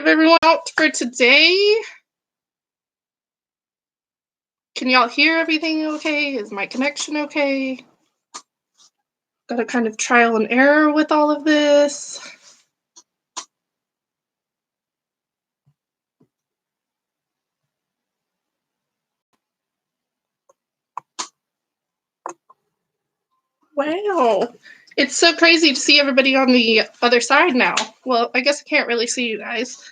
everyone out for today. Can y'all hear everything okay? Is my connection okay? Got a kind of trial and error with all of this. Wow. It's so crazy to see everybody on the other side now. Well, I guess I can't really see you guys.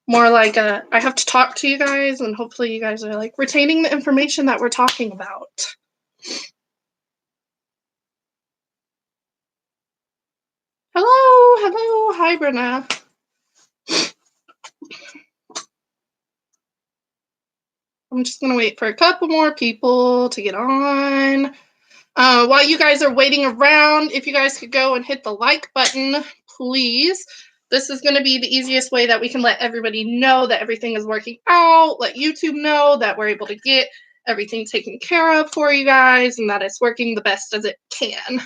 More like I have to talk to you guys, and hopefully you guys are like retaining the information that we're talking about. Hello, hi Brenna. I'm just gonna wait for a couple more people to get on. While you guys are waiting around, if you guys could go and hit the like button, please. This is going to be the easiest way that we can let everybody know that everything is working out, let YouTube know that we're able to get everything taken care of for you guys and that it's working the best as it can.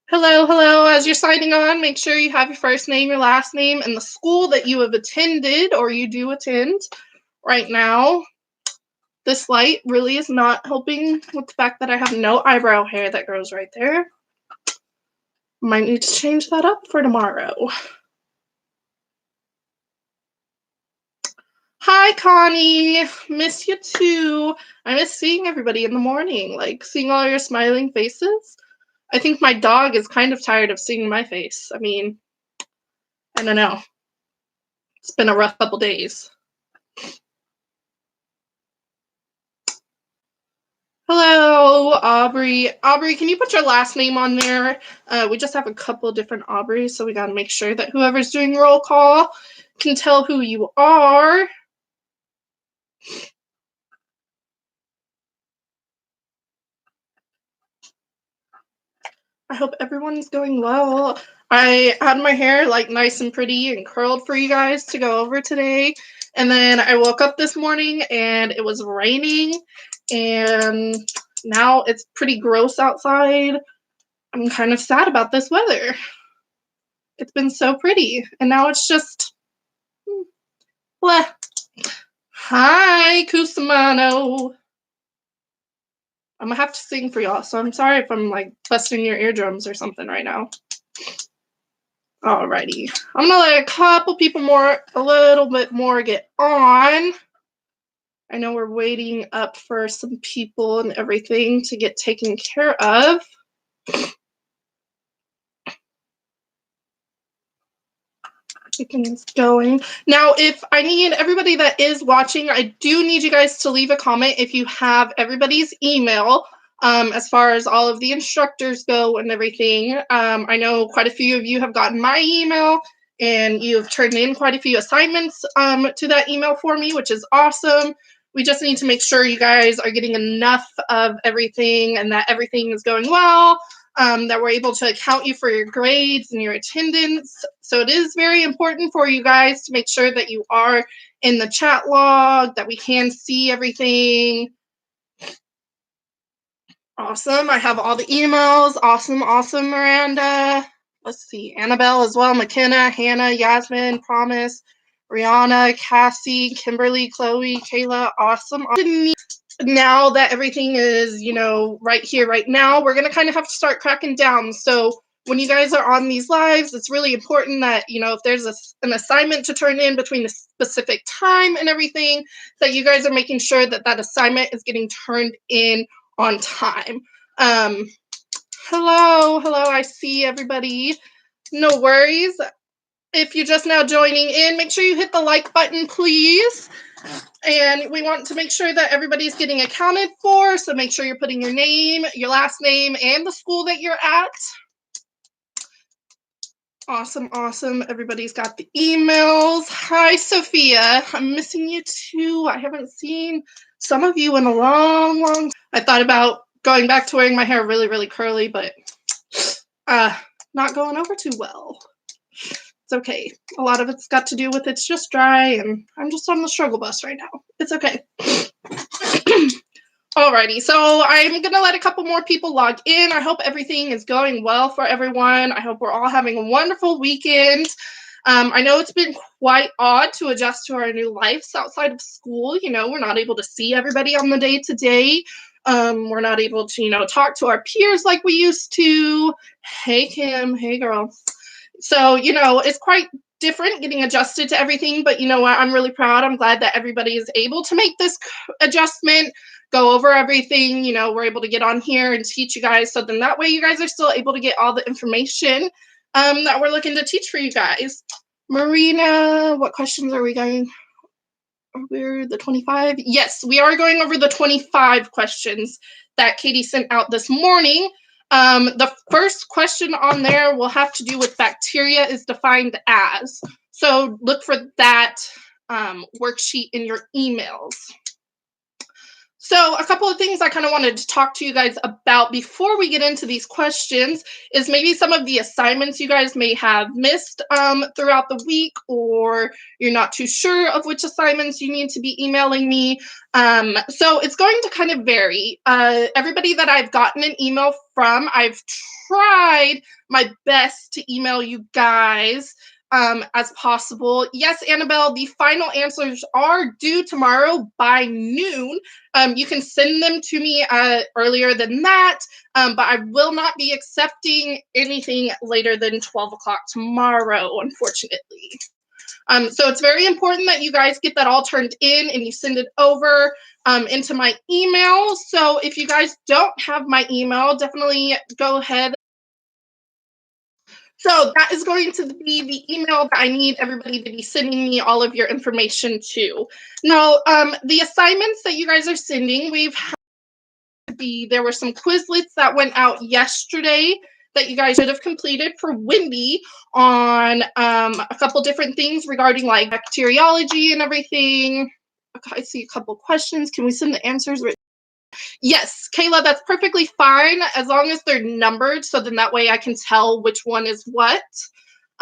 Hello. As you're signing on, make sure you have your first name, your last name, and the school that you have attended or you do attend right now. This light really is not helping with the fact that I have no eyebrow hair that grows right there. Might need to change that up for tomorrow. Hi, Connie. Miss you too. I miss seeing everybody in the morning, like seeing all your smiling faces. I think my dog is kind of tired of seeing my face. I mean, I don't know. It's been a rough couple days. Hello, Aubrey. Aubrey, can you put your last name on there? We just have a couple of different Aubreys, so we got to make sure that whoever's doing roll call can tell who you are. I hope everyone's going well. I had my hair like nice and pretty and curled for you guys to go over today. And then I woke up this morning and it was raining and now it's pretty gross outside. I'm kind of sad about this weather. It's been so pretty and now it's just bleh. Hi, Cusimano. I'm gonna have to sing for y'all, so I'm sorry if I'm like busting your eardrums or something right now. Alrighty, I'm gonna let a couple people more, a little bit more get on. I know we're waiting up for some people and everything to get taken care of. Things going. Now, if I need everybody that is watching, I do need you guys to leave a comment if you have everybody's email. As far as all of the instructors go and everything. I know quite a few of you have gotten my email and you've turned in quite a few assignments to that email for me, which is awesome. We just need to make sure you guys are getting enough of everything and that everything is going well, that we're able to account you for your grades and your attendance. So it is very important for you guys to make sure that you are in the chat log, that we can see everything. Awesome. I have all the emails. Awesome, Miranda. Let's see. Annabelle as well. McKenna, Hannah, Yasmin, Promise, Rihanna, Cassie, Kimberly, Chloe, Kayla. Awesome. Now that everything is, right here, right now, we're going to kind of have to start cracking down. So when you guys are on these lives, it's really important that, if there's an assignment to turn in between a specific time and everything, that you guys are making sure that that assignment is getting turned in on time. Hello, I see everybody. No worries. If you're just now joining in, make sure you hit the like button, please. And we want to make sure that everybody's getting accounted for, so make sure you're putting your name, your last name, and the school that you're at. Awesome. Everybody's got the emails. Hi, Sophia. I'm missing you too. I haven't seen some of you in a long time. I thought about going back to wearing my hair really, really curly, but not going over too well. It's okay. A lot of it's got to do with it's just dry, and I'm just on the struggle bus right now. It's okay. Alrighty, so I'm gonna let a couple more people log in. I hope everything is going well for everyone. I hope we're all having a wonderful weekend. I know it's been quite odd to adjust to our new lives outside of school. You know, we're not able to see everybody on the day to day. We're not able to, talk to our peers like we used to. Hey, Kim. Hey, girl. So, it's quite different getting adjusted to everything, but you know what? I'm really proud. I'm glad that everybody is able to make this adjustment, go over everything. We're able to get on here and teach you guys. So then that way you guys are still able to get all the information that we're looking to teach for you guys. Marina, what questions are we going? We're the 25? Yes, we are going over the 25 questions that Katie sent out this morning. The first question on there will have to do with bacteria is defined as. So look for that worksheet in your emails. So a couple of things I kind of wanted to talk to you guys about before we get into these questions is maybe some of the assignments you guys may have missed throughout the week, or you're not too sure of which assignments you need to be emailing me. So it's going to kind of vary. Everybody that I've gotten an email from, I've tried my best to email you guys as possible. Yes, Annabelle, the final answers are due tomorrow by noon. You can send them to me earlier than that, but I will not be accepting anything later than 12 o'clock tomorrow, unfortunately. So it's very important that you guys get that all turned in and you send it over into my email. So if you guys don't have my email, definitely go ahead. So that is going to be the email that I need everybody to be sending me all of your information to. Now, the assignments that you guys are sending, there were some Quizlets that went out yesterday that you guys should have completed for Wendy on a couple different things regarding like bacteriology and everything. Okay, I see a couple questions. Can we send the answers? Yes, Kayla, that's perfectly fine as long as they're numbered, so then that way I can tell which one is what.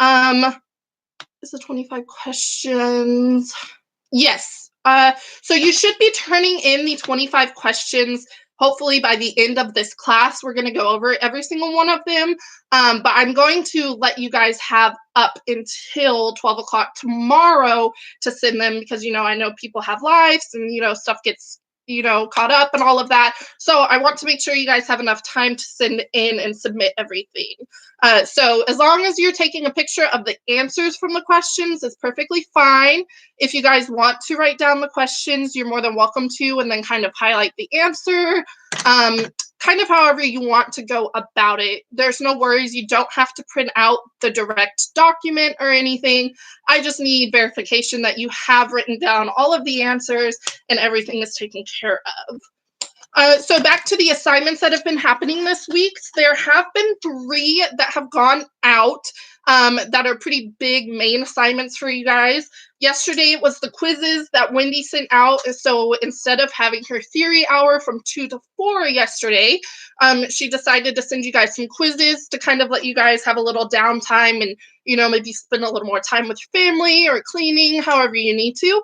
Is the 25 questions? Yes. So you should be turning in the 25 questions hopefully by the end of this class. We're going to go over every single one of them, but I'm going to let you guys have up until 12 o'clock tomorrow to send them because, I know people have lives and, stuff gets caught up and all of that. So I want to make sure you guys have enough time to send in and submit everything. So as long as you're taking a picture of the answers from the questions, it's perfectly fine. If you guys want to write down the questions, you're more than welcome to, and then kind of highlight the answer. Kind of however you want to go about it. There's no worries. You don't have to print out the direct document or anything. I just need verification that you have written down all of the answers and everything is taken care of. So back to the assignments that have been happening this week. There have been 3 that have gone out that are pretty big main assignments for you guys. Yesterday it was the quizzes that Wendy sent out. So instead of having her theory hour from 2 to 4 yesterday, she decided to send you guys some quizzes to kind of let you guys have a little downtime and, maybe spend a little more time with your family or cleaning, however you need to.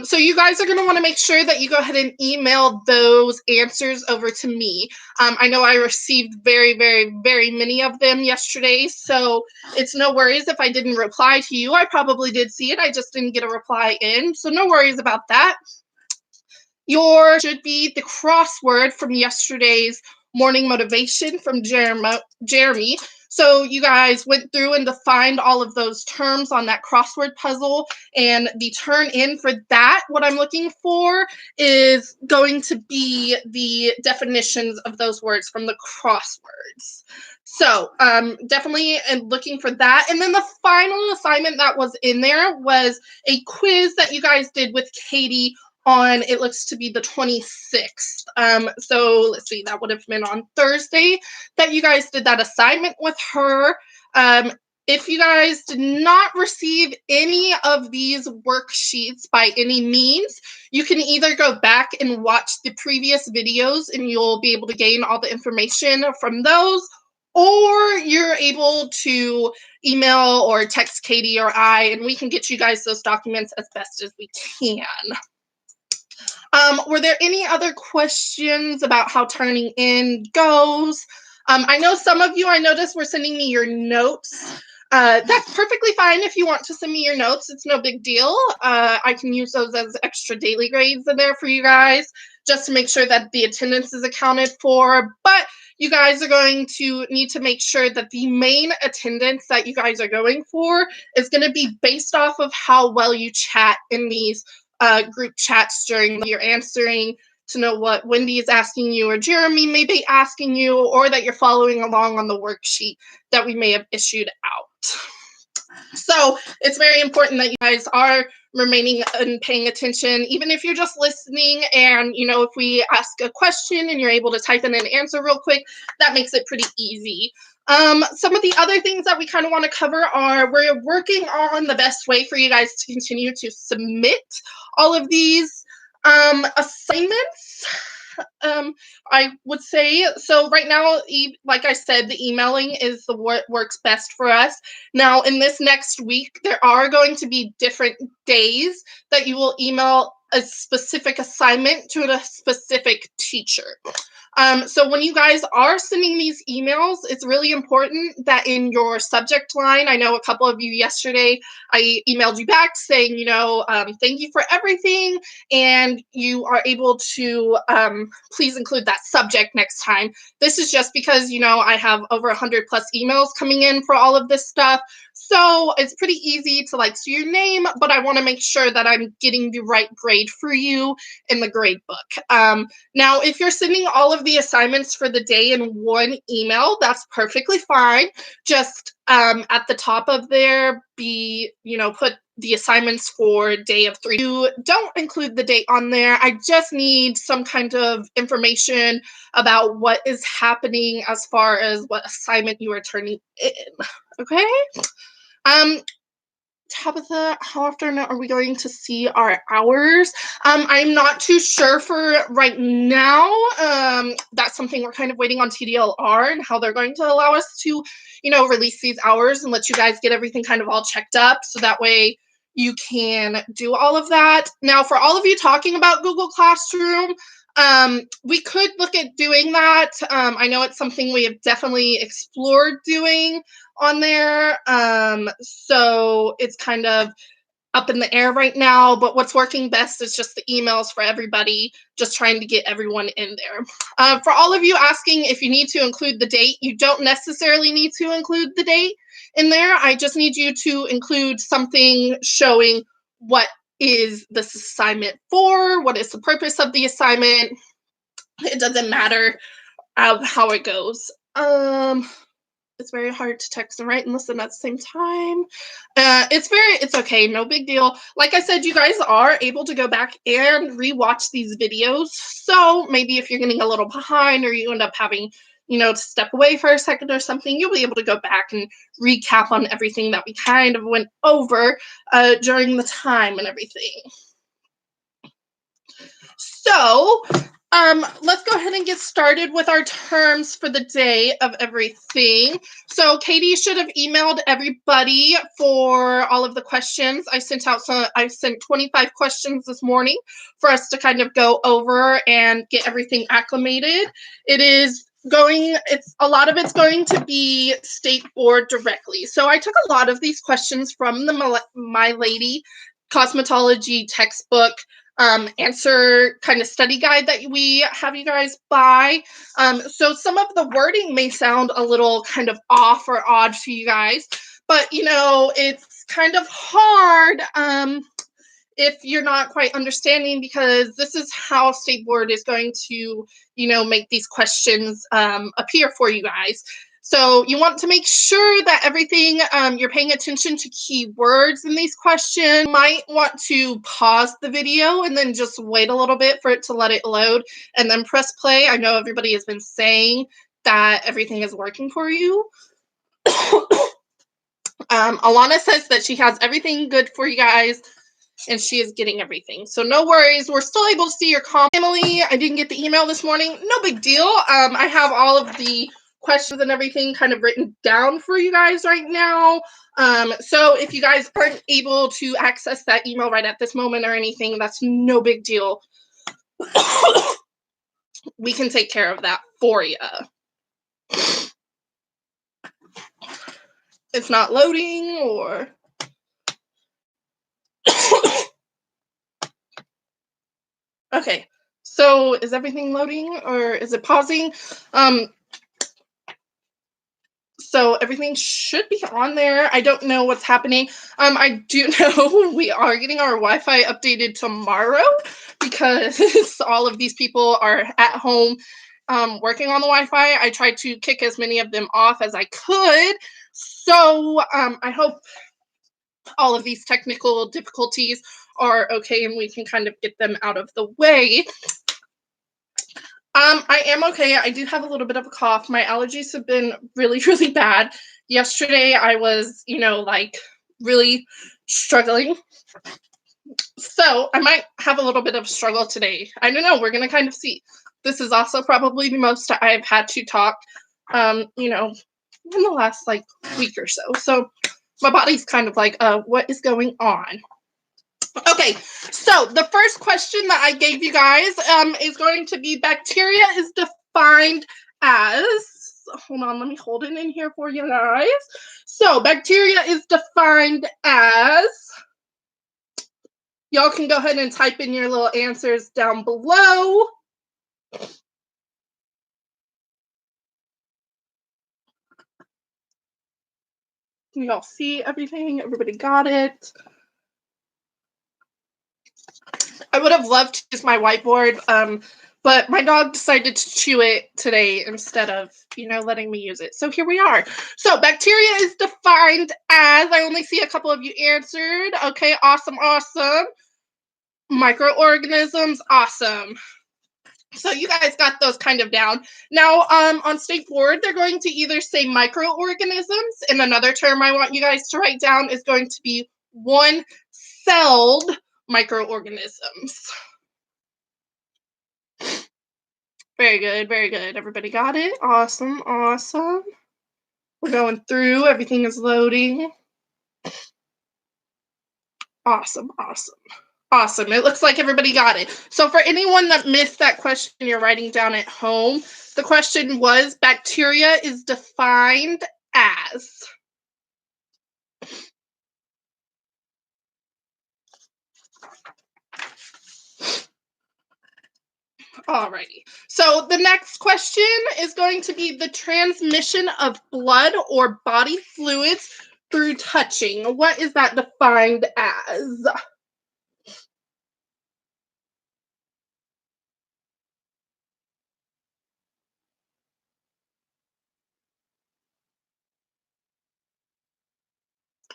So you guys are going to want to make sure that you go ahead and email those answers over to me. I know I received very, very, very many of them yesterday, so it's no worries if I didn't reply to you. I probably did see it. I just didn't get a reply in, so no worries about that. Yours should be the crossword from yesterday's morning motivation from Jeremy. So you guys went through and defined all of those terms on that crossword puzzle, and the turn in for that, what I'm looking for is going to be the definitions of those words from the crosswords. So definitely looking for that. And then the final assignment that was in there was a quiz that you guys did with Katie on, it looks to be the 26th. So let's see, that would have been on Thursday that you guys did that assignment with her. If you guys did not receive any of these worksheets by any means, you can either go back and watch the previous videos and you'll be able to gain all the information from those, or you're able to email or text Katie or I, and we can get you guys those documents as best as we can. Were there any other questions about how turning in goes? I know some of you, I noticed, were sending me your notes. That's perfectly fine if you want to send me your notes. It's no big deal. I can use those as extra daily grades in there for you guys, just to make sure that the attendance is accounted for. But you guys are going to need to make sure that the main attendance that you guys are going for is going to be based off of how well you chat in these group chats during your answering, to know what Wendy is asking you or Jeremy may be asking you, or that you're following along on the worksheet that we may have issued out. So it's very important that you guys are remaining and paying attention, even if you're just listening. And, you know, if we ask a question and you're able to type in an answer real quick, that makes it pretty easy. Some of the other things that we kind of want to cover are, we're working on the best way for you guys to continue to submit all of these assignments. I would say, so right now, like I said, the emailing is the what works best for us. Now, in this next week, there are going to be different days that you will email a specific assignment to a specific teacher. So when you guys are sending these emails, it's really important that in your subject line, I know a couple of you yesterday, I emailed you back saying, you know, thank you for everything, and you are able to please include that subject next time. This is just because, you know, I have over 100+ emails coming in for all of this stuff. So it's pretty easy to like see your name, but I want to make sure that I'm getting the right grade for you in the grade book. Now, if you're sending all of the assignments for the day in one email, that's perfectly fine. Just at the top of there, put the assignments for day of 3. You don't include the date on there. I just need some kind of information about what is happening as far as what assignment you are turning in. Okay? Tabitha, how often are we going to see our hours? I'm not too sure for right now. That's something we're kind of waiting on TDLR and how they're going to allow us to, you know, release these hours and let you guys get everything kind of all checked up, so that way you can do all of that. Now, for all of you talking about Google Classroom, we could look at doing that. I know it's something we have definitely explored doing on there. So it's kind of up in the air right now, but what's working best is just the emails for everybody, just trying to get everyone in there. For all of you asking if you need to include the date, you don't necessarily need to include the date in there. I just need you to include something showing what is this assignment for, what is the purpose of the assignment. It doesn't matter how it goes. It's very hard to text and write and listen at the same time. It's okay, no big deal. Like I said, you guys are able to go back and rewatch these videos. So maybe if you're getting a little behind, or you end up having, you know, to step away for a second or something, you'll be able to go back and recap on everything that we kind of went over during the time and everything. So let's go ahead and get started with our terms for the day of everything. So Katie should have emailed everybody for all of the questions. I sent 25 questions this morning for us to kind of go over and get everything acclimated. A lot of it's going to be State Board directly. So I took a lot of these questions from the My Lady Cosmetology textbook answer kind of study guide that we have you guys buy. So some of the wording may sound a little kind of off or odd to you guys, but you know, it's kind of hard if you're not quite understanding, because this is how State Board is going to, you know, make these questions appear for you guys. So you want to make sure that everything, you're paying attention to keywords in these questions. You might want to pause the video and then just wait a little bit for it to let it load and then press play. I know everybody has been saying that everything is working for you. Alana says that she has everything good for you guys, and she is getting everything. So no worries. We're still able to see your comment. Emily, I didn't get the email this morning. No big deal. I have all of the questions and everything kind of written down for you guys right now. So if you guys aren't able to access that email right at this moment or anything, that's no big deal. we can take care of that for you. It's not loading, or okay, so is everything loading or is it pausing? So everything should be on there. I don't know what's happening. I do know we are getting our Wi-Fi updated tomorrow because all of these people are at home working on the Wi-Fi. I tried to kick as many of them off as I could. So I hope all of these technical difficulties are okay and we can kind of get them out of the way. I am okay. I do have a little bit of a cough. My allergies have been really, really bad. Yesterday, I was, like really struggling. So I might have a little bit of struggle today. I don't know. We're going to kind of see. This is also probably the most I've had to talk, in the last week or so. So my body's kind of like, what is going on? Okay, so the first question that I gave you guys is going to be bacteria is defined as, hold on, let me hold it in here for you guys. So bacteria is defined as, y'all can go ahead and type in your little answers down below. Can y'all see everything? Everybody got it? I would have loved to use my whiteboard, but my dog decided to chew it today instead of, letting me use it. So here we are. So bacteria is defined as, I only see a couple of you answered. Okay, awesome, awesome. Microorganisms, awesome. So you guys got those kind of down. Now, on State Board, they're going to either say microorganisms, and another term I want you guys to write down is going to be one-celled microorganisms. Very good, very good. Everybody got it? Awesome, awesome. We're going through. Everything is loading. Awesome, awesome. Awesome. It looks like everybody got it. So for anyone that missed that question you're writing down at home, the question was bacteria is defined as. Alrighty. So the next question is going to be the transmission of blood or body fluids through touching. What is that defined as?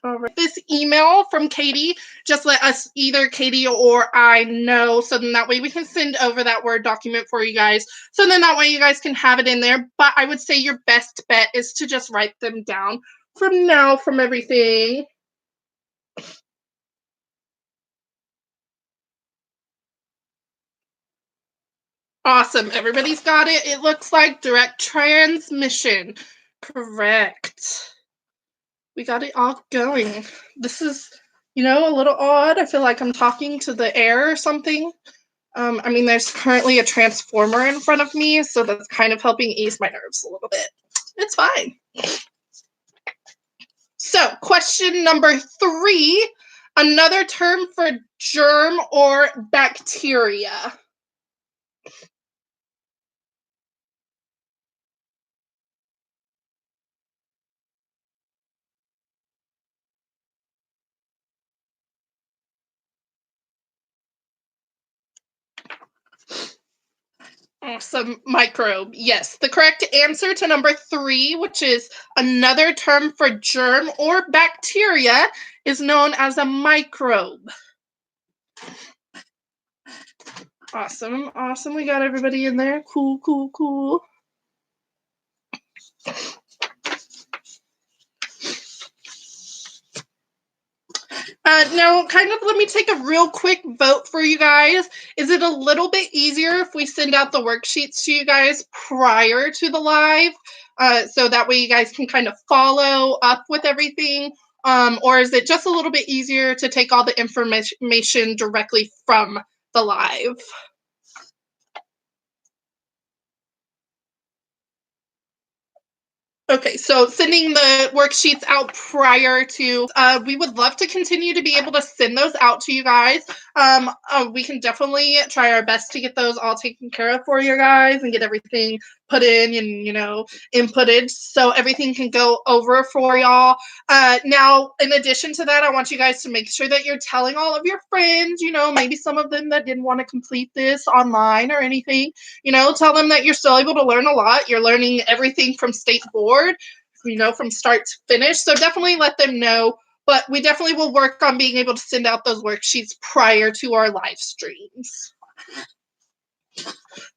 All right. This email from Katie, just let us, either Katie or I, know, so then that way we can send over that Word document for you guys. So then that way you guys can have it in there. But I would say your best bet is to just write them down from now, from everything. Awesome. Everybody's got it. It looks like direct transmission. Correct. We got it all going. This is, a little odd. I feel like I'm talking to the air or something. There's currently a transformer in front of me, so that's kind of helping ease my nerves a little bit. It's fine. So, question number 3, another term for germ or bacteria. Awesome. Microbe. Yes, the correct answer to number 3, which is another term for germ or bacteria, is known as a microbe. Awesome. Awesome. We got everybody in there. Cool, cool, cool. Now, kind of let me take a real quick vote for you guys. Is it a little bit easier if we send out the worksheets to you guys prior to the live? So that way you guys can kind of follow up with everything? Or is it just a little bit easier to take all the information directly from the live? Okay, so sending the worksheets out prior to, we would love to continue to be able to send those out to you guys. We can definitely try our best to get those all taken care of for you guys and get everything put in and, inputted so everything can go over for y'all. Now, in addition to that, I want you guys to make sure that you're telling all of your friends, maybe some of them that didn't want to complete this online or anything, tell them that you're still able to learn a lot. You're learning everything from state board, from start to finish. So definitely let them know. But we definitely will work on being able to send out those worksheets prior to our live streams.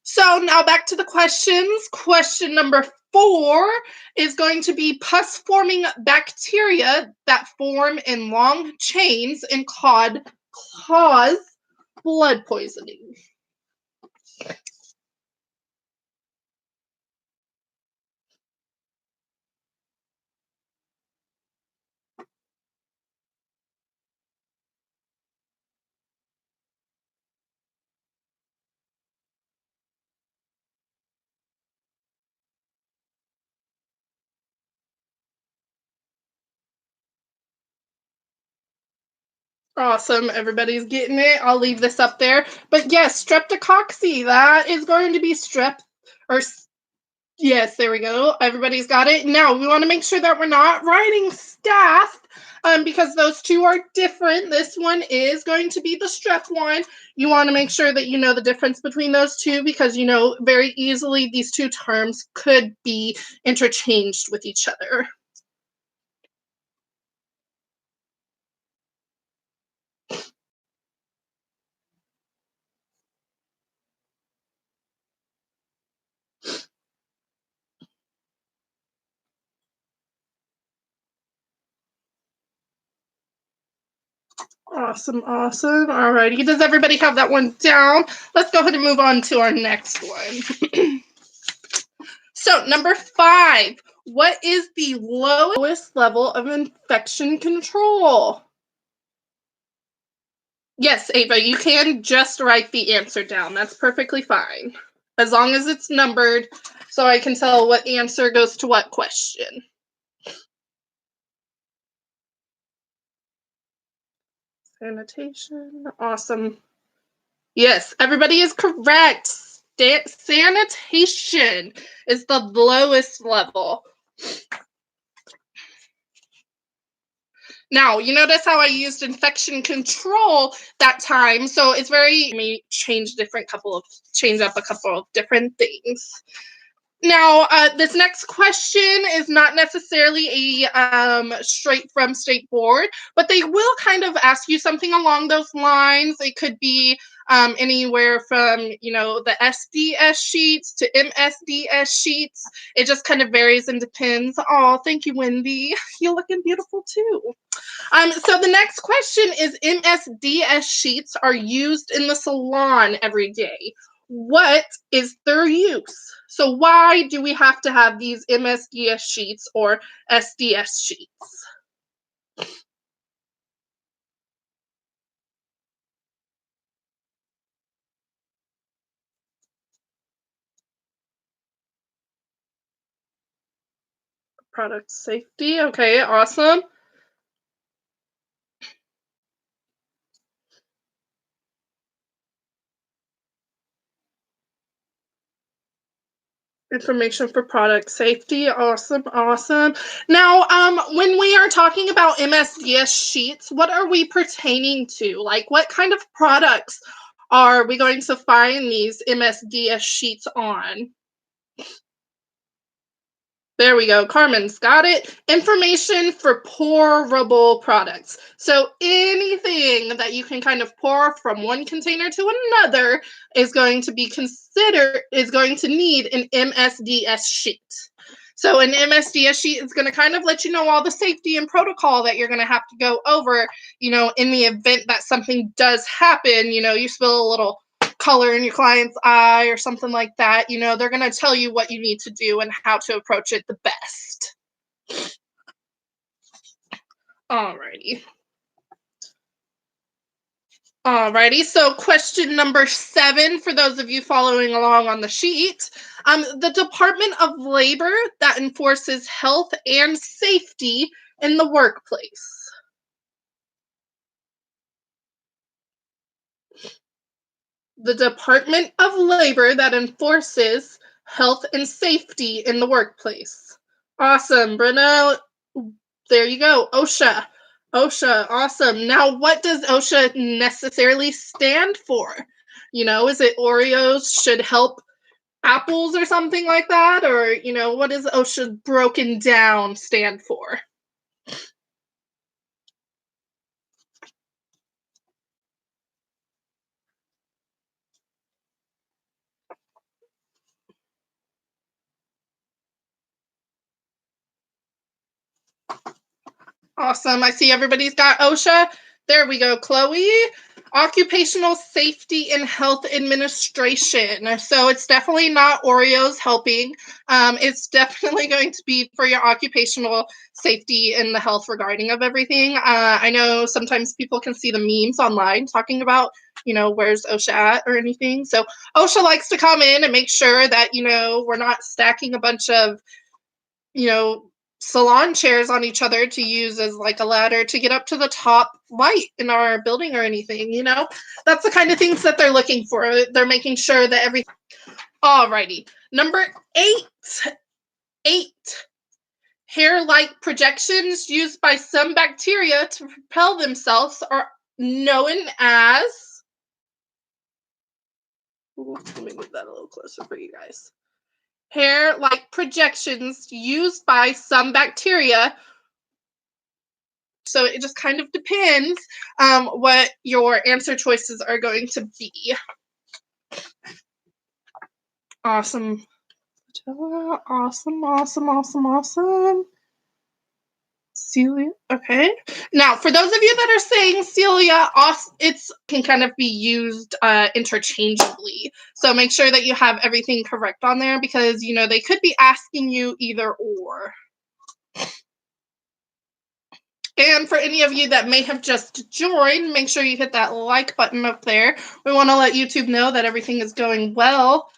So now back to the questions. Question number 4 is going to be pus-forming bacteria that form in long chains and cause blood poisoning. Awesome. Everybody's getting it. I'll leave this up there. But yes, streptococci, that is going to be yes, there we go. Everybody's got it. Now, we want to make sure that we're not writing staph because those two are different. This one is going to be the strep one. You want to make sure that you know the difference between those two because, very easily these two terms could be interchanged with each other. Awesome. Alrighty. Does everybody have that one down? Let's go ahead and move on to our next one. So, number 5. What is the lowest level of infection control? Yes, Ava, you can just write the answer down. That's perfectly fine. As long as it's numbered so I can tell what answer goes to what question. Sanitation. Awesome. Yes, everybody is correct. Sanitation is the lowest level. Now, you notice how I used infection control that time, so it's very, let me change up a couple of different things. Now, this next question is not necessarily a straight from state board, but they will kind of ask you something along those lines. It could be anywhere from, the SDS sheets to MSDS sheets. It just kind of varies and depends. Oh, thank you, Wendy. You're looking beautiful too. So the next question is MSDS sheets are used in the salon every day. What is their use? So why do we have to have these MSDS sheets or SDS sheets? Product safety. Okay, awesome. Information for product safety. Awesome. Now, when we are talking about MSDS sheets, what are we pertaining to? Like, what kind of products are we going to find these MSDS sheets on? There we go. Carmen's got it. Information for pourable products. So anything that you can kind of pour from one container to another is going to need an MSDS sheet. So an MSDS sheet is going to kind of let you know all the safety and protocol that you're going to have to go over, in the event that something does happen, you spill a little color in your client's eye or something like that, they're going to tell you what you need to do and how to approach it the best. Alrighty. Alrighty, so question number 7 for those of you following along on the sheet. The Department of Labor that enforces health and safety in the workplace. The Department of Labor that enforces health and safety in the workplace. Awesome, Bruno. There you go. OSHA. OSHA. Awesome. Now, what does OSHA necessarily stand for? Is it Oreos should help apples or something like that? Or, what does OSHA broken down stand for? Awesome. I see everybody's got OSHA. There we go, Chloe. Occupational Safety and Health Administration. So it's definitely not Oreos helping. It's definitely going to be for your occupational safety and the health regarding of everything. I know sometimes people can see the memes online talking about, where's OSHA at or anything. So OSHA likes to come in and make sure that, we're not stacking a bunch of, salon chairs on each other to use as like a ladder to get up to the top light in our building or anything. That's the kind of things that they're looking for. They're making sure that everything. Alrighty, number 8. Hair-like projections used by some bacteria to propel themselves are known as. Let me move that a little closer for you guys. Hair-like projections used by some bacteria. So it just kind of depends what your answer choices are going to be. Awesome. Awesome. Celia. Okay. Now, for those of you that are saying Celia, it can kind of be used interchangeably. So make sure that you have everything correct on there because, they could be asking you either or. And for any of you that may have just joined, make sure you hit that like button up there. We want to let YouTube know that everything is going well.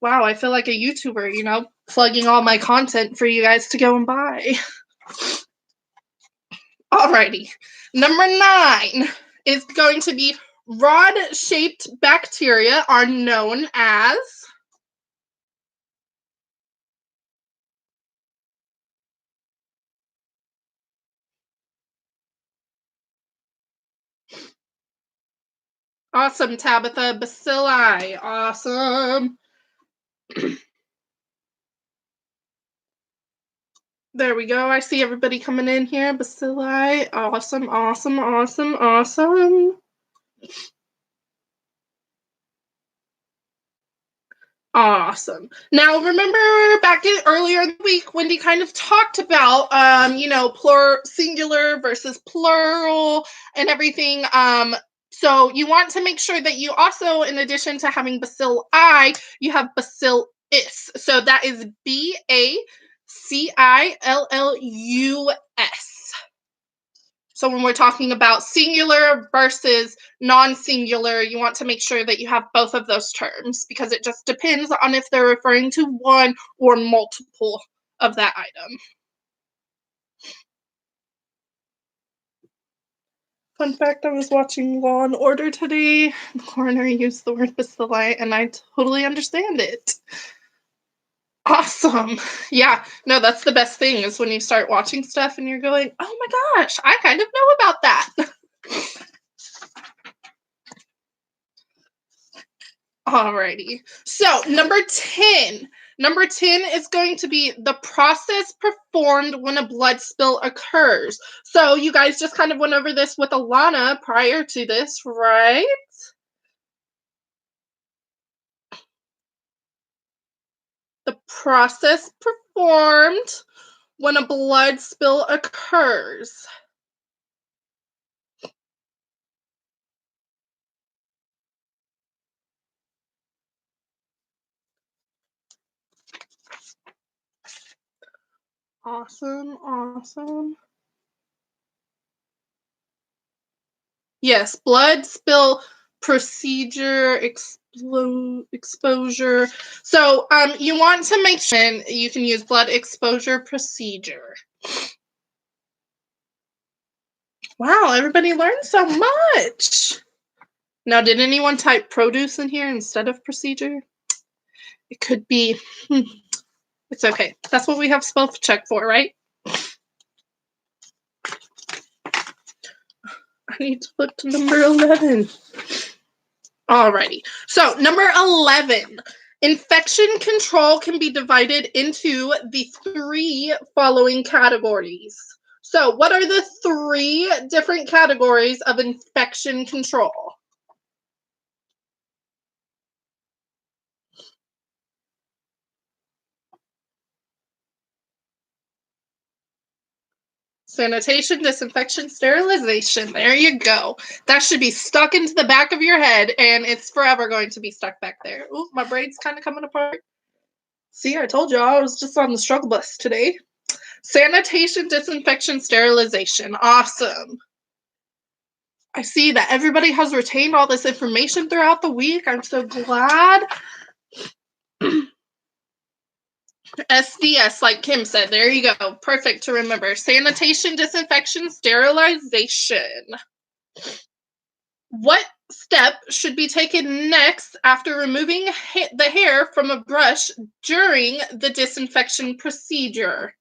Wow, I feel like a YouTuber, plugging all my content for you guys to go and buy. Alrighty. Number 9 is going to be rod-shaped bacteria are known as. Awesome, Tabitha. Bacilli. Awesome. There we go. I see everybody coming in here. Bacilli. Awesome. Awesome. Now, remember back earlier in the week, Wendy kind of talked about, singular versus plural and everything. So you want to make sure that you also, in addition to having bacilli, you have bacillus. So that is BACILLUS. So when we're talking about singular versus non-singular, you want to make sure that you have both of those terms because it just depends on if they're referring to one or multiple of that item. Fun fact, I was watching Law and Order today. The coroner used the word bacilli, and I totally understand it. Awesome. Yeah, no, that's the best thing is when you start watching stuff and you're going, oh my gosh, I kind of know about that. Alrighty. So number 10. Number 10 is going to be the process performed when a blood spill occurs. So you guys just kind of went over this with Alana prior to this, right? The process performed when a blood spill occurs. Awesome. Yes, blood spill procedure exposure. So you want to make sure you can use blood exposure procedure. Wow, everybody learned so much. Now, did anyone type produce in here instead of procedure? It could be. It's okay. That's what we have spell check for, right? I need to flip to number 11. Alrighty. So, number 11. Infection control can be divided into the 3 following categories. So, what are the 3 different categories of infection control? Sanitation, disinfection, sterilization. There you go. That should be stuck into the back of your head, and it's forever going to be stuck back there. Ooh, my braid's kind of coming apart. See, I told you I was just on the struggle bus today. Sanitation, disinfection, sterilization. Awesome. I see that everybody has retained all this information throughout the week. I'm so glad. SDS, like Kim said. There you go. Perfect to remember. Sanitation, disinfection, sterilization. What step should be taken next after removing the hair from a brush during the disinfection procedure?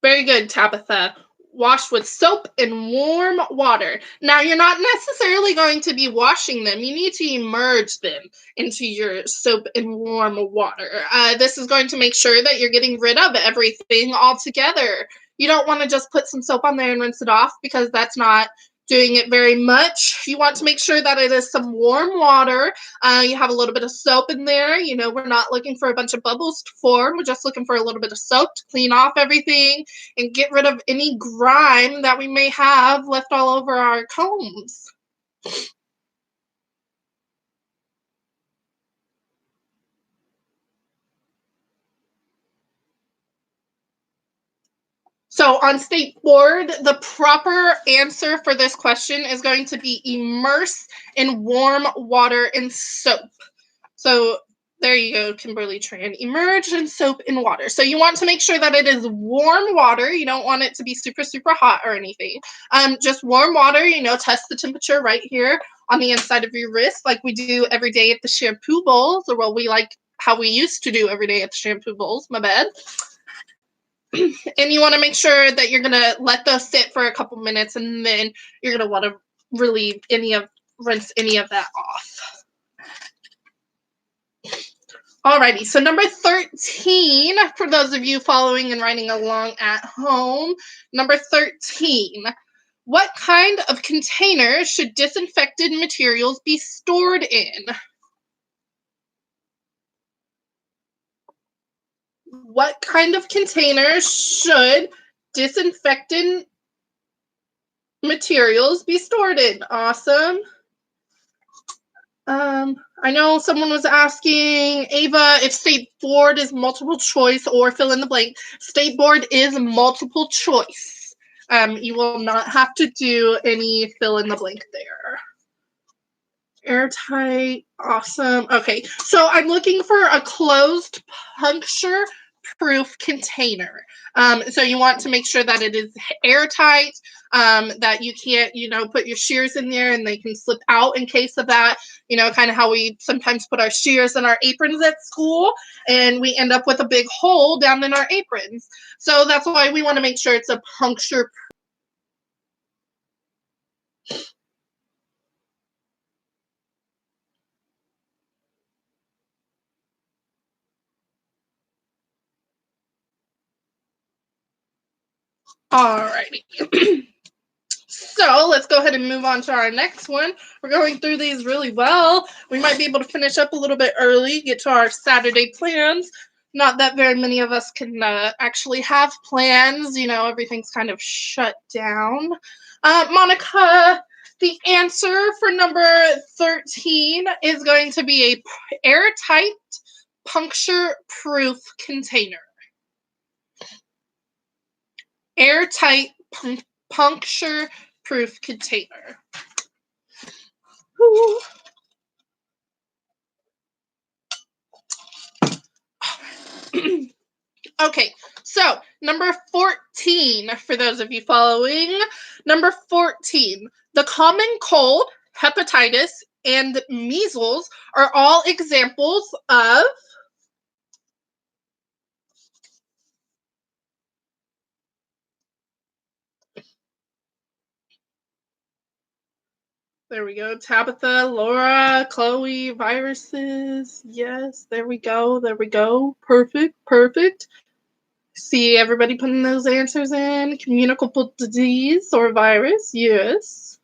Very good, Tabitha. Wash with soap and warm water. Now, you're not necessarily going to be washing them. You need to immerse them into your soap and warm water. This is going to make sure that you're getting rid of everything altogether. You don't want to just put some soap on there and rinse it off, because that's not doing it very much. You want to make sure that it is some warm water. You have a little bit of soap in there. You know, we're not looking for a bunch of bubbles to form. We're just looking for a little bit of soap to clean off everything and get rid of any grime that we may have left all over our combs. So on State Board, the proper answer for this question is going to be immerse in warm water and soap. So there you go, Kimberly Tran. Immerse in soap and water. So you want to make sure that it is warm water. You don't want it to be super, super hot or anything. Just warm water, you know, test the temperature right here on the inside of your wrist, like we do every day at the shampoo bowls, or how we used to do every day at the shampoo bowls, my bad. And you want to make sure that you're going to let those sit for a couple minutes, and then you're going to want to rinse any of that off. Alrighty, so number 13, for those of you following and writing along at home, number 13, what kind of container should disinfected materials be stored in? What kind of container should disinfectant materials be stored in? Awesome. I know someone was asking, Ava, if State Board is multiple choice or fill in the blank. State Board is multiple choice. You will not have to do any fill in the blank there. Airtight, awesome. Okay, so I'm looking for a closed puncture-proof container. So you want to make sure that it is airtight, that you can't, put your shears in there and they can slip out in case of that. Kind of how we sometimes put our shears in our aprons at school, and we end up with a big hole down in our aprons. So that's why we want to make sure it's a puncture. Alrighty. So let's go ahead and move on to our next one. We're going through these really well. We might be able to finish up a little bit early, get to our Saturday plans. Not that very many of us can actually have plans. Everything's kind of shut down. Monica, the answer for number 13 is going to be a airtight, puncture-proof container. Airtight, puncture-proof container. Ooh. Okay, so number 14, for those of you following, number 14, the common cold, hepatitis, and measles are all examples of there we go. Tabitha, Laura, Chloe, viruses. Yes, there we go. There we go. Perfect. Perfect. See everybody putting those answers in. Communicable disease or virus. Yes.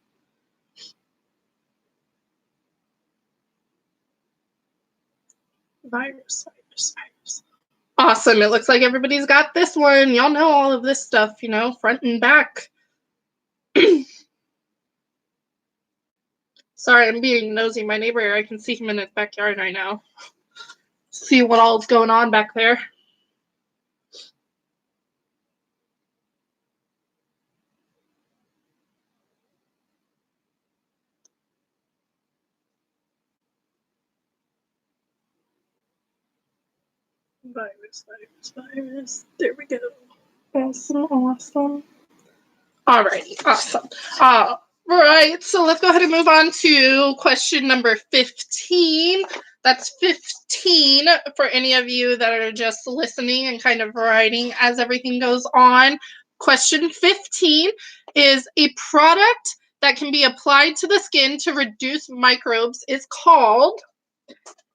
Virus. Awesome. It looks like everybody's got this one. Y'all know all of this stuff, you know, front and back. Sorry, I'm being nosy. My neighbor, I can see him in his backyard right now. See what all's going on back there. Virus. There we go. Awesome. Alrighty, awesome. Right, so let's go ahead and move on to question number 15. That's 15 for any of you that are just listening and kind of writing as everything goes on. Question 15 is a product that can be applied to the skin to reduce microbes is called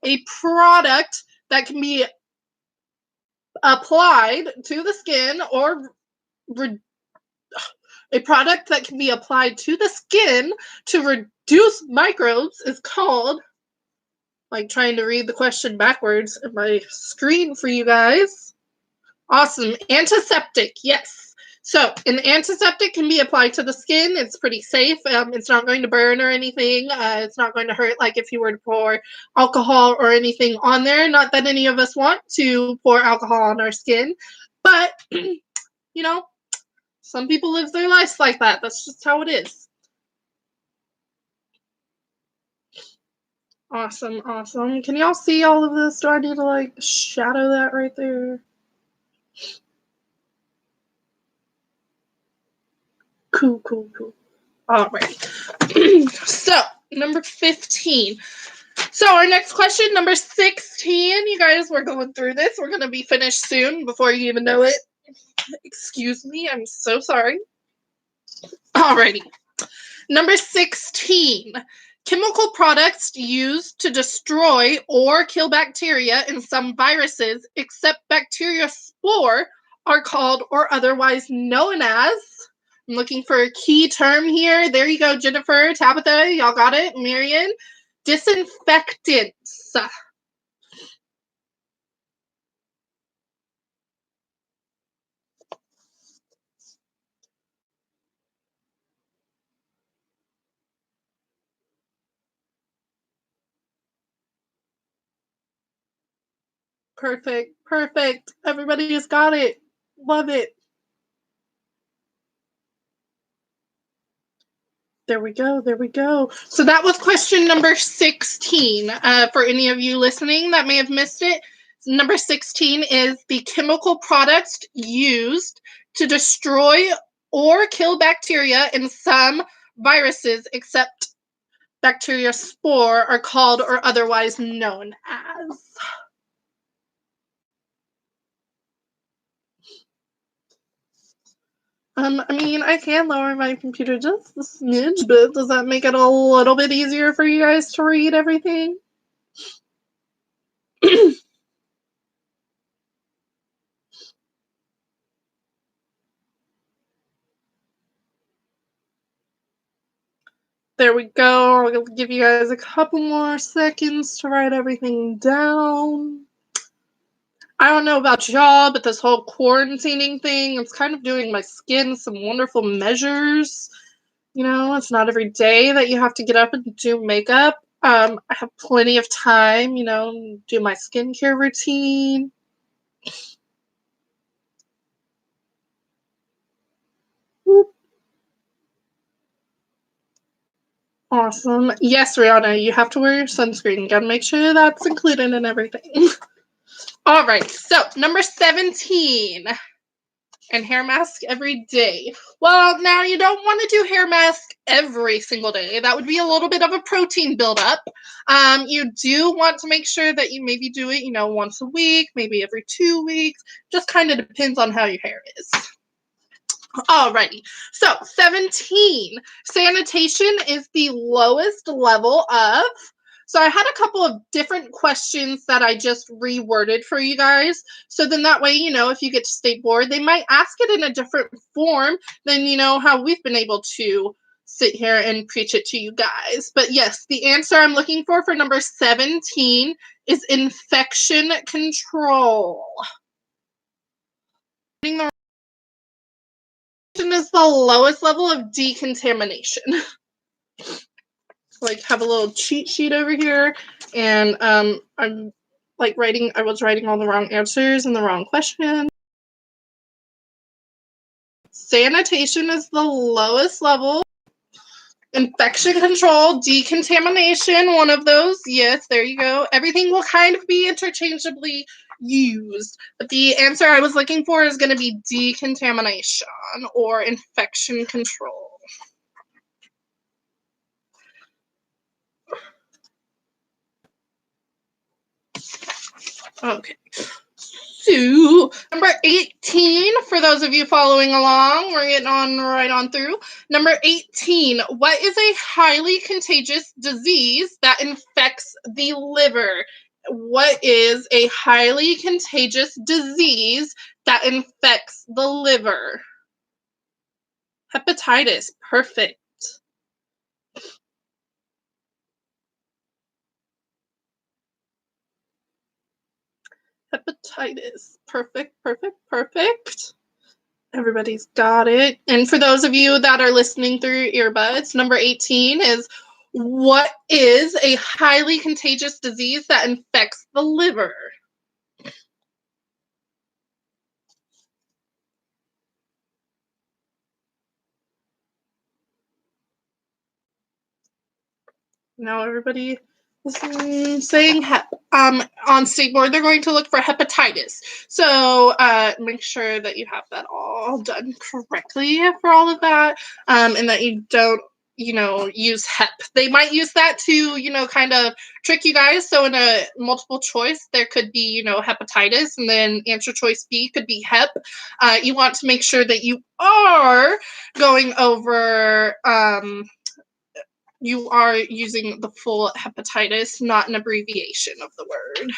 a product that can be applied to the skin or a product that can be applied to the skin to reduce microbes is called, like trying to read the question backwards in my screen for you guys. Awesome. Antiseptic. Yes. So an antiseptic can be applied to the skin. It's pretty safe. It's not going to burn or anything. It's not going to hurt like if you were to pour alcohol or anything on there. Not that any of us want to pour alcohol on our skin, but you know, some people live their lives like that. That's just how it is. Awesome. Can y'all see all of this? Do I need to like shadow that right there? Cool. All right. So, number 15. So, our next question, number 16. You guys, we're going through this. We're going to be finished soon before you even know it. Excuse me. I'm so sorry. Alrighty. Number 16. Chemical products used to destroy or kill bacteria and some viruses, except bacteria spore, are called or otherwise known as. I'm looking for a key term here. There you go, Jennifer, Tabitha, y'all got it. Marion. Disinfectants. Perfect. Everybody just got it. Love it. There we go. So that was question number 16. For any of you listening that may have missed it, number 16 is the chemical products used to destroy or kill bacteria and some viruses, except bacteria spore, are called or otherwise known as. I mean, I can lower my computer just a smidge bit. Does that make it a little bit easier for you guys to read everything? There we go. I'll give you guys a couple more seconds to write everything down. I don't know about y'all, but this whole quarantining thing, it's kind of doing my skin some wonderful measures. You know, it's not every day that you have to get up and do makeup. I have plenty of time, you know, do my skincare routine. Awesome. Yes, Rihanna, you have to wear your sunscreen. You gotta make sure that's included in everything. All right, so number 17. And hair mask every day. Well, now you don't want to do hair mask every single day. That would be a little bit of a protein buildup. You do want to make sure that you maybe do it, once a week, maybe every 2 weeks. Just kind of depends on how your hair is. Alrighty, so 17. Sanitation is the lowest level of. So I had a couple of different questions that I just reworded for you guys. So then that way, if you get to state board, they might ask it in a different form than, how we've been able to sit here and preach it to you guys. But yes, the answer I'm looking for number 17 is infection control. The is the lowest level of decontamination. Like, have a little cheat sheet over here, and I'm like I was writing all the wrong answers and the wrong questions. Sanitation is the lowest level. Infection control, decontamination, one of those. Yes, there you go. Everything will kind of be interchangeably used, but the answer I was looking for is going to be decontamination or infection control. Okay. So, number 18, for those of you following along, we're getting on right on through. Number 18, what is a highly contagious disease that infects the liver? What is a highly contagious disease that infects the liver? Hepatitis. Perfect. Hepatitis. Perfect, perfect, perfect. Everybody's got it. And for those of you that are listening through earbuds, number 18 is, what is a highly contagious disease that infects the liver? Now everybody is saying hep. On state board, they're going to look for hepatitis. So make sure that you have that all done correctly for all of that, and that you don't, use hep. They might use that to, kind of trick you guys. So in a multiple choice, there could be, hepatitis, and then answer choice B could be hep. You want to make sure that you are going over you are using the full hepatitis, not an abbreviation of the word.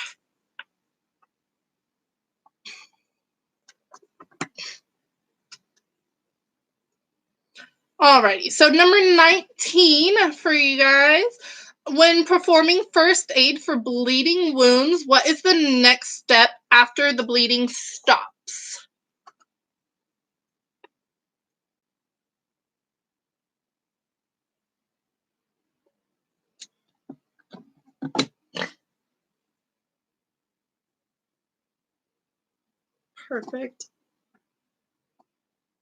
Alrighty, so number 19 for you guys. When performing first aid for bleeding wounds, what is the next step after the bleeding stops? Perfect.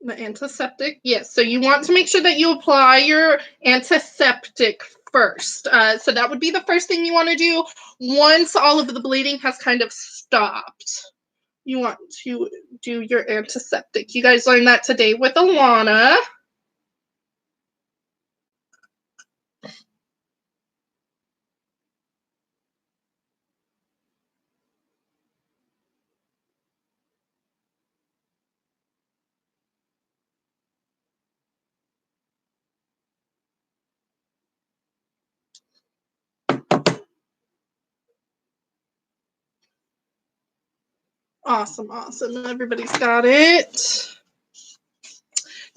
The antiseptic, yes. So you want to make sure that you apply your antiseptic first. So that would be the first thing you want to do once all of the bleeding has kind of stopped. You want to do your antiseptic. You guys learned that today with Alana. Awesome, awesome. Everybody's got it.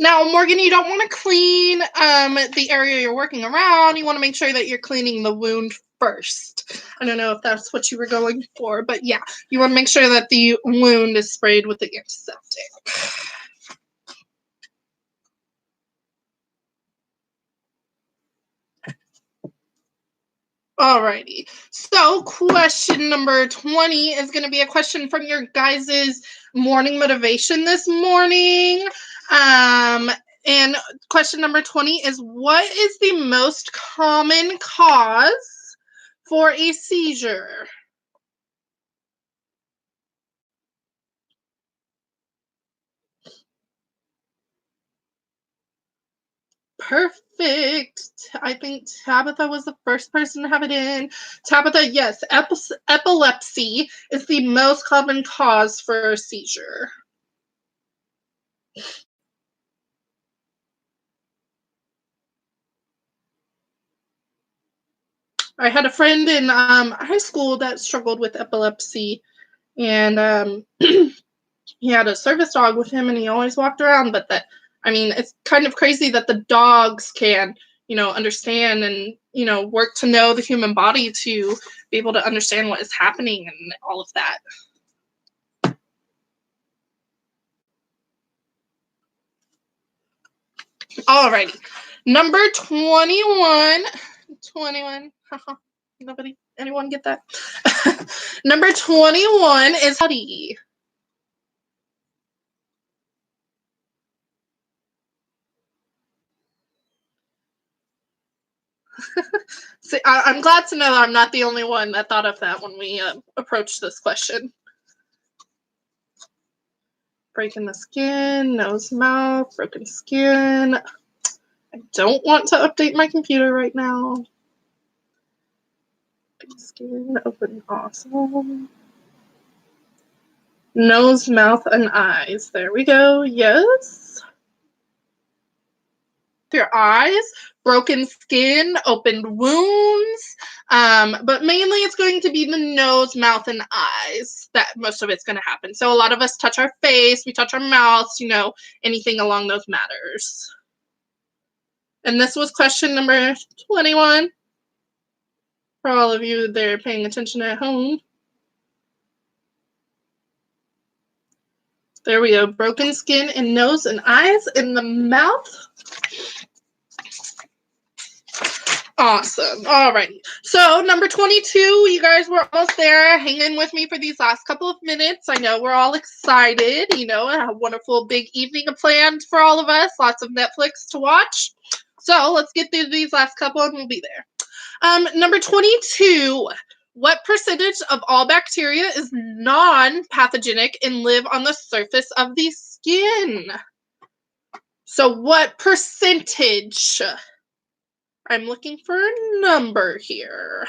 Now, Morgan, you don't want to clean the area you're working around. You want to make sure that you're cleaning the wound first. I don't know if that's what you were going for, but yeah, you want to make sure that the wound is sprayed with the antiseptic. Alrighty, so question number 20 is going to be a question from your guys' morning motivation this morning. And question number 20 is, what is the most common cause for a seizure? Perfect. I think Tabitha was the first person to have it in. Tabitha, yes, epilepsy is the most common cause for a seizure. I had a friend in high school that struggled with epilepsy, and he had a service dog with him, and he always walked around. But it's kind of crazy that the dogs can, understand and, work to know the human body to be able to understand what is happening and all of that. Alrighty. Number 21. 21. Anyone get that? Number 21 is howdy. See, I'm glad to know that I'm not the only one that thought of that when we approached this question. Breaking the skin, nose, mouth, broken skin. I don't want to update my computer right now. Skin, open, awesome. Nose, mouth, and eyes. There we go. Yes. Your eyes, broken skin, opened wounds, but mainly it's going to be the nose, mouth, and eyes that most of it's going to happen. So a lot of us touch our face, we touch our mouths, anything along those matters. And this was question number 21 for all of you that are paying attention at home. There we go. Broken skin in nose and eyes, in the mouth. Awesome. Alrighty. So number 22, you guys were almost there. Hang in with me for these last couple of minutes. I know we're all excited. A wonderful big evening planned for all of us. Lots of Netflix to watch. So let's get through these last couple and we'll be there. Number 22. What percentage of all bacteria is non-pathogenic and live on the surface of the skin? So what percentage? I'm looking for a number here.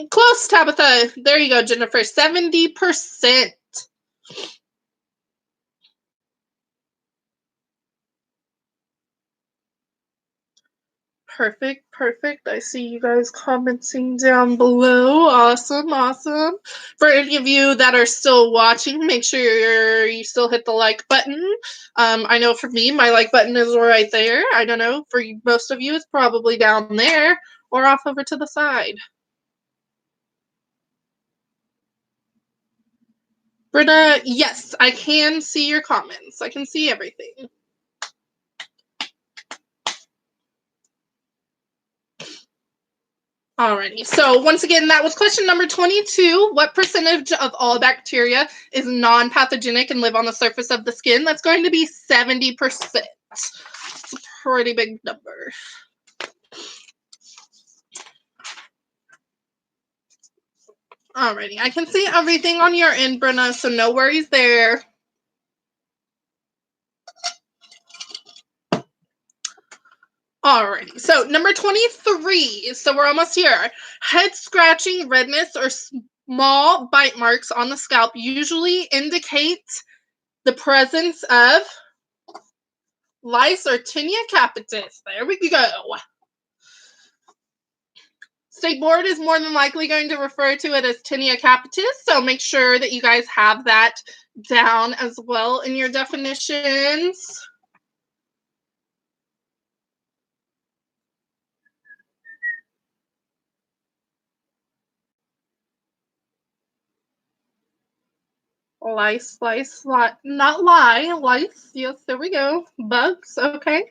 Close, Tabitha. There you go, Jennifer. 70%. Perfect. I see you guys commenting down below. Awesome. For any of you that are still watching, make sure you still hit the like button. I know for me, my like button is right there. I don't know, for most of you, it's probably down there or off over to the side. Britta, yes, I can see your comments. I can see everything. Alrighty, so once again, that was question number 22. What percentage of all bacteria is non-pathogenic and live on the surface of the skin? That's going to be 70%. It's a pretty big number. Alrighty, I can see everything on your end, Brenna, so no worries there. Alrighty, so number 23, so we're almost here. Head scratching, redness, or small bite marks on the scalp usually indicate the presence of lice or tinea capitis. There we go. State Board is more than likely going to refer to it as tinea capitis, so make sure that you guys have that down as well in your definitions. Lice, not lie, lice. Yes, there we go. Bugs, okay.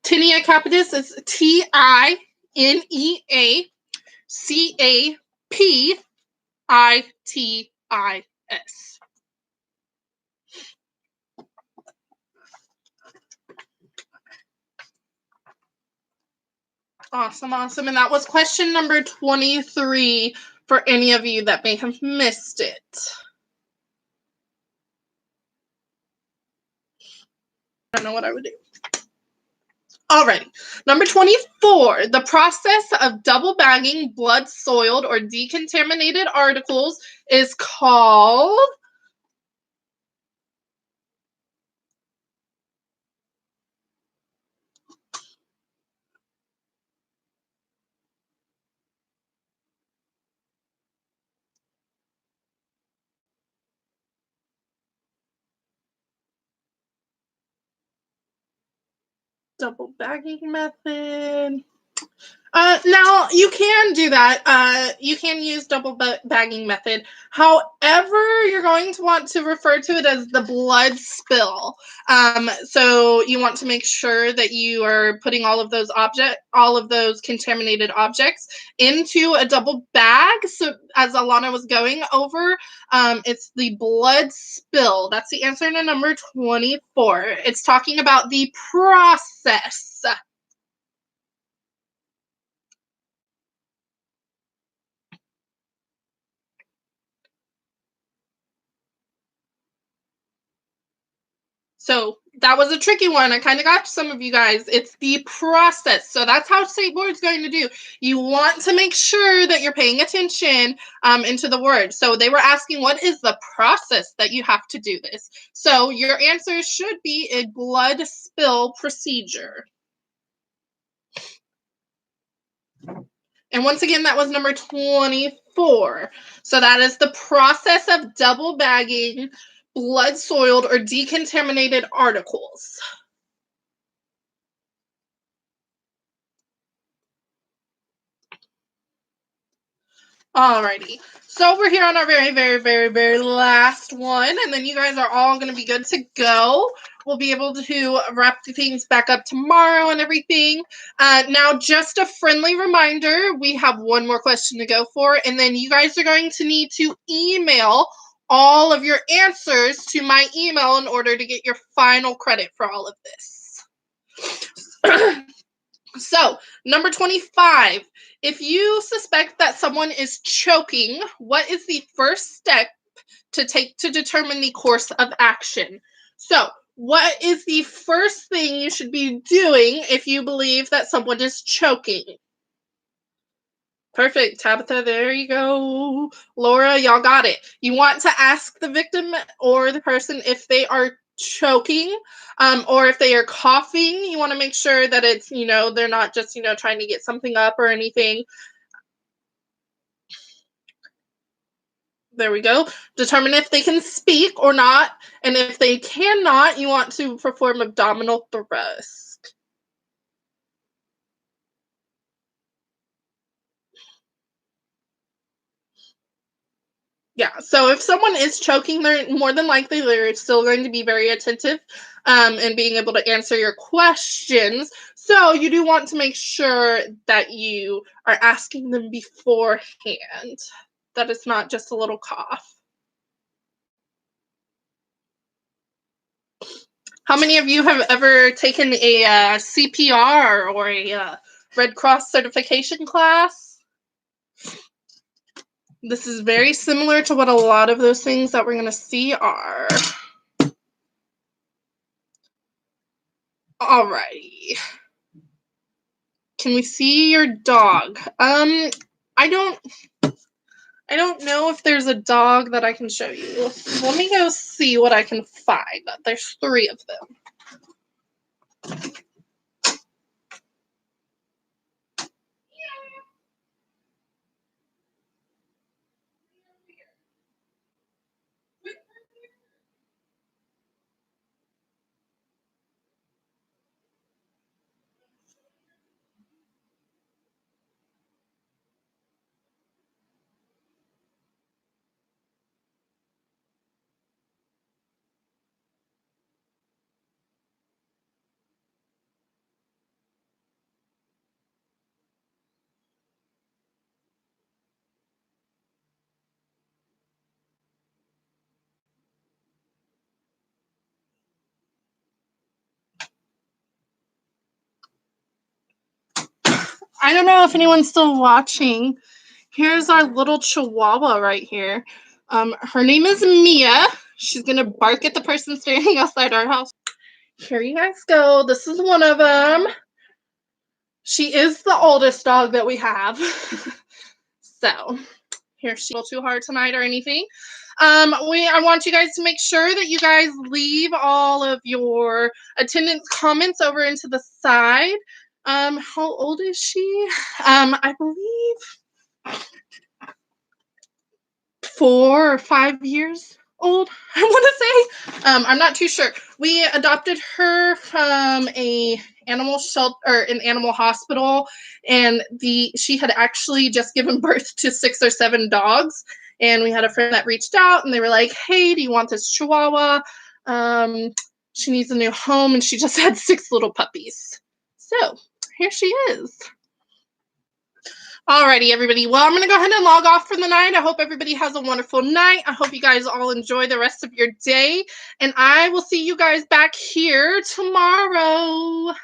Tinea capitis is TINEACAPITIS. Awesome, awesome. And that was question number 23 for any of you that may have missed it. I don't know what I would do. Alrighty. Number 24. The process of double bagging blood, soiled, or decontaminated articles is called... double bagging method. Now, you can do that. You can use double bagging method. However, you're going to want to refer to it as the blood spill. So you want to make sure that you are putting all of those contaminated objects into a double bag. So as Alana was going over, it's the blood spill. That's the answer to number 24. It's talking about the process. So that was a tricky one. I kind of got some of you guys. It's the process. So that's how State Board's going to do. You want to make sure that you're paying attention into the word. So they were asking, what is the process that you have to do this? So your answer should be a blood spill procedure. And once again, that was number 24. So that is the process of double bagging blood, soiled, or decontaminated articles. Alrighty. So we're here on our very, very, very, very last one, and then you guys are all going to be good to go. We'll be able to wrap the things back up tomorrow and everything. Now, just a friendly reminder, we have one more question to go for, and then you guys are going to need to email all of your answers to my email in order to get your final credit for all of this. So, number 25, if you suspect that someone is choking, what is the first step to take to determine the course of action? So, what is the first thing you should be doing if you believe that someone is choking? Perfect, Tabitha, there you go. Laura, y'all got it. You want to ask the victim or the person if they are choking, or if they are coughing. You want to make sure that it's, they're not just, trying to get something up or anything. There we go. Determine if they can speak or not, and if they cannot, you want to perform abdominal thrust. Yeah, so if someone is choking, they're more than likely they're still going to be very attentive and being able to answer your questions. So you do want to make sure that you are asking them beforehand, that it's not just a little cough. How many of you have ever taken a CPR or a Red Cross certification class? This is very similar to what a lot of those things that we're going to see are. Alrighty. Can we see your dog? I don't know if there's a dog that I can show you. Let me go see what I can find. There's 3 of them. I don't know if anyone's still watching. Here's our little chihuahua right here. Her name is Mia. She's gonna bark at the person standing outside our house. Here you guys go. This is one of them. She is the oldest dog that we have. So here, she's not too hard tonight or anything. I want you guys to make sure that you guys leave all of your attendance comments over into the side. How old is she? I believe 4 or 5 years old, I want to say. I'm not too sure. We adopted her from a animal shelter or an animal hospital, and she had actually just given birth to 6 or 7 dogs. And we had a friend that reached out, and they were like, "Hey, do you want this Chihuahua? She needs a new home," and she just had 6 little puppies. So here she is. Alrighty, everybody. Well, I'm going to go ahead and log off for the night. I hope everybody has a wonderful night. I hope you guys all enjoy the rest of your day. And I will see you guys back here tomorrow.